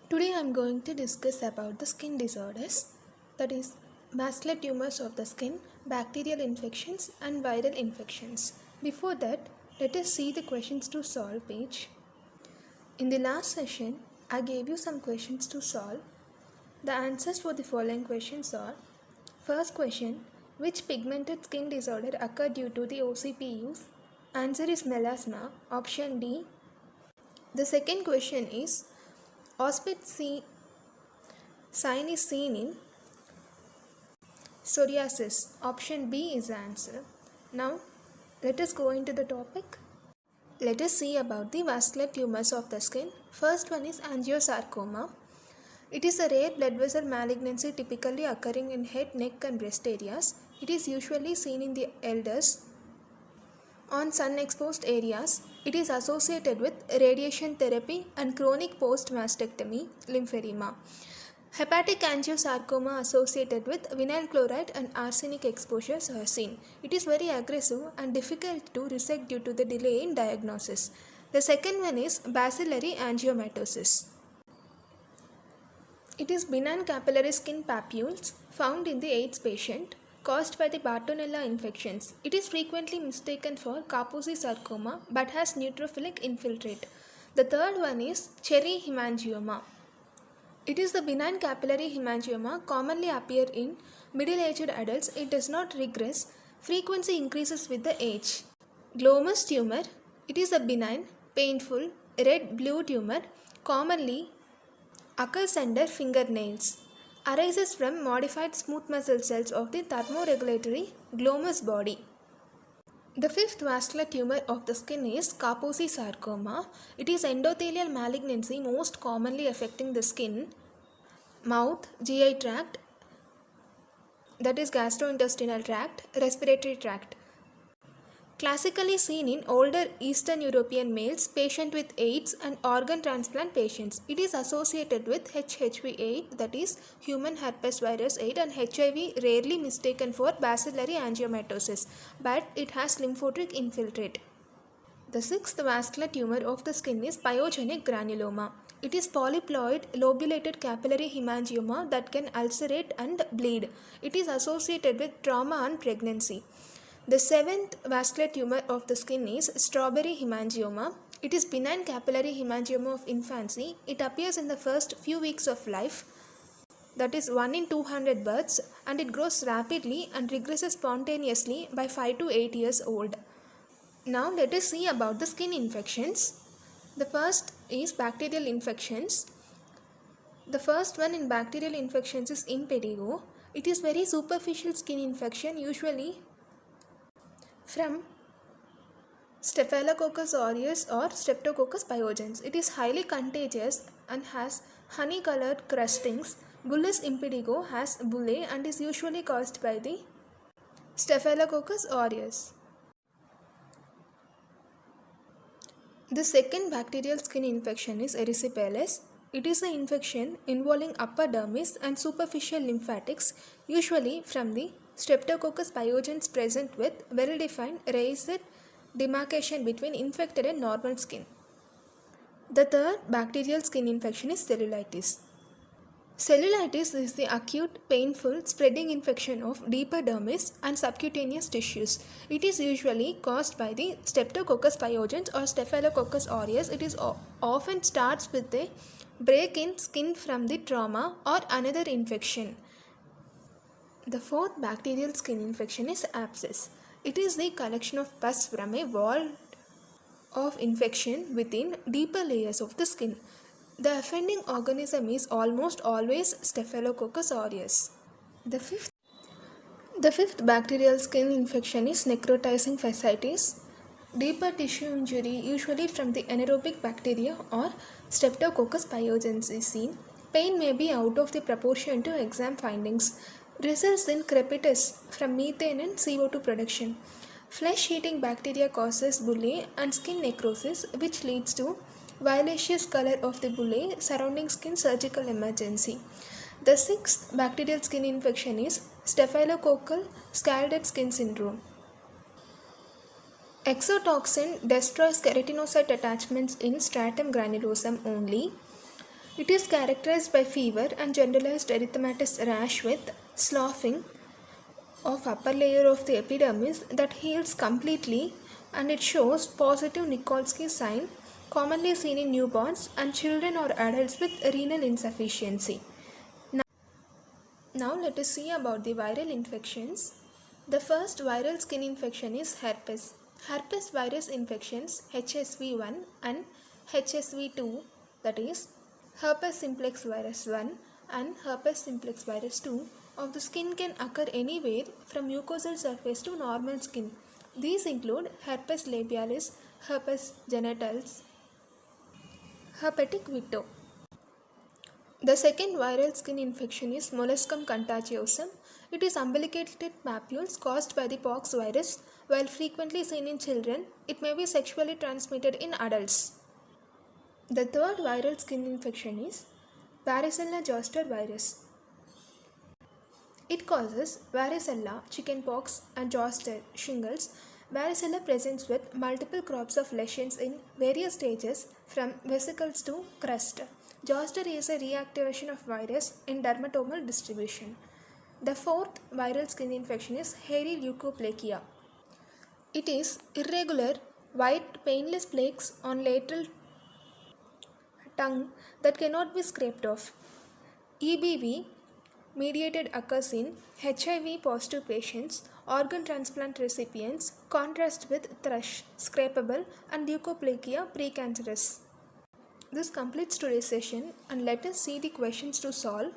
Today I am going to discuss about the skin disorders, that is vascular tumors of the skin, bacterial infections and viral infections. Before that, let us see the questions to solve page. In the last session, I gave you some questions to solve. The answers for the following questions are: first question, which pigmented skin disorder occurred due to the OCP use? Answer is melasma, option D. The second question is, auspit sign is seen in psoriasis. Option B is the answer. Now, let us go into the topic. Let us see about the vascular tumors of the skin. First one is angiosarcoma. It is a rare blood vessel malignancy typically occurring in head, neck and breast areas. It is usually seen in the elders on sun-exposed areas. It is associated with radiation therapy and chronic post-mastectomy lymphedema. Hepatic angiosarcoma associated with vinyl chloride and arsenic exposures are seen. It is very aggressive and difficult to resect due to the delay in diagnosis. The second one is bacillary angiomatosis. It is benign capillary skin papules found in the AIDS patient caused by the Bartonella infections. It is frequently mistaken for Kaposi sarcoma but has neutrophilic infiltrate. The third one is cherry hemangioma. It is the benign capillary hemangioma commonly appear in middle-aged adults. It does not regress. Frequency increases with the age. Glomus tumor. It is a benign, painful, red-blue tumor commonly occurs under fingernails. Arises from modified smooth muscle cells of the thermoregulatory glomus body. The fifth vascular tumor of the skin is Kaposi sarcoma. It is endothelial malignancy most commonly affecting the skin, mouth, GI tract, that is gastrointestinal tract, respiratory tract. Classically seen in older Eastern European males, patient with AIDS and organ transplant patients. It is associated with HHV8, that is human herpes virus 8, and HIV, rarely mistaken for bacillary angiomatosis, but it has lymphotic infiltrate. The sixth vascular tumor of the skin is pyogenic granuloma. It is polyploid lobulated capillary hemangioma that can ulcerate and bleed. It is associated with trauma and pregnancy. The seventh vascular tumor of the skin is strawberry hemangioma. It is benign capillary hemangioma of infancy. It appears in the first few weeks of life, that is 1 in 200 births, and it grows rapidly and regresses spontaneously by 5 to 8 years old. Now let us see about the skin infections. The first is bacterial infections. The first one in bacterial infections is impetigo. It is very superficial skin infection, usually from Staphylococcus aureus or Streptococcus pyogenes. It is highly contagious and has honey-colored crustings. Bullous impetigo has bullae and is usually caused by the Staphylococcus aureus. The second bacterial skin infection is erysipelas. It is an infection involving upper dermis and superficial lymphatics, usually from the Streptococcus pyogenes present with well-defined raised demarcation between infected and normal skin. The third bacterial skin infection is cellulitis. Cellulitis is the acute, painful, spreading infection of deeper dermis and subcutaneous tissues. It is usually caused by the Streptococcus pyogenes or Staphylococcus aureus. It is often starts with a break in skin from the trauma or another infection. The fourth bacterial skin infection is abscess. It is the collection of pus from a wall of infection within deeper layers of the skin. The offending organism is almost always Staphylococcus aureus. The fifth bacterial skin infection is necrotizing fasciitis. Deeper tissue injury, usually from the anaerobic bacteria or Streptococcus pyogenes, is seen. Pain may be out of the proportion to exam findings. Results in crepitus from methane and CO2 production. Flesh-eating bacteria causes bullae and skin necrosis, which leads to violaceous color of the bullae surrounding skin surgical emergency. The sixth bacterial skin infection is staphylococcal scalded skin syndrome. Exotoxin destroys keratinocyte attachments in stratum granulosum only. It is characterized by fever and generalized erythematous rash with sloughing of upper layer of the epidermis that heals completely, and it shows positive Nikolsky sign commonly seen in newborns and children or adults with renal insufficiency. Now let us see about the viral infections. The first viral skin infection is herpes. Herpes virus infections HSV1 and HSV2, that is herpes simplex virus 1 and herpes simplex virus 2 of the skin, can occur anywhere from mucosal surface to normal skin. These include herpes labialis, herpes genitals, herpetic vito. The second viral skin infection is molluscum contagiosum. It is umbilicated papules caused by the pox virus. While frequently seen in children, it may be sexually transmitted in adults. The third viral skin infection is varicella zoster virus. It causes varicella, chickenpox, and zoster shingles. Varicella presents with multiple crops of lesions in various stages from vesicles to crust. Zoster is a reactivation of virus in dermatomal distribution. The fourth viral skin infection is hairy leukoplakia. It is irregular, white, painless plaques on lateral tongue that cannot be scraped off. EBV mediated occurs in HIV positive patients, organ transplant recipients, contrast with thrush, scrapable, and leukoplakia precancerous. This completes today's session, and let us see the questions to solve.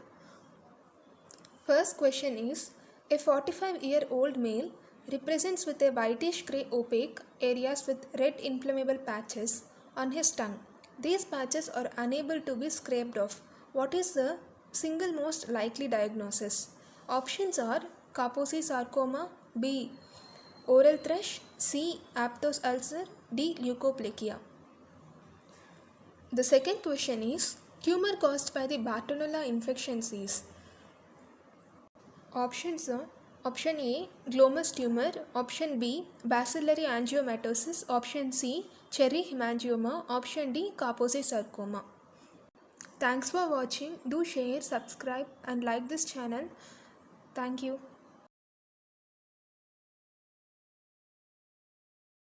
First question is, a 45-year-old male represents with a whitish grey opaque areas with red inflammable patches on his tongue. These patches are unable to be scraped off. What is the single most likely diagnosis? Options are Kaposi sarcoma, B. oral thrush, C. aphthous ulcer, D. leukoplakia. The second question is, tumor caused by the Bartonella infections is. Options are option A. glomus tumor, option B. bacillary angiomatosis, option C. cherry hemangioma, option D. Kaposi sarcoma. Thanks for watching. Do share, subscribe and like this channel. Thank you.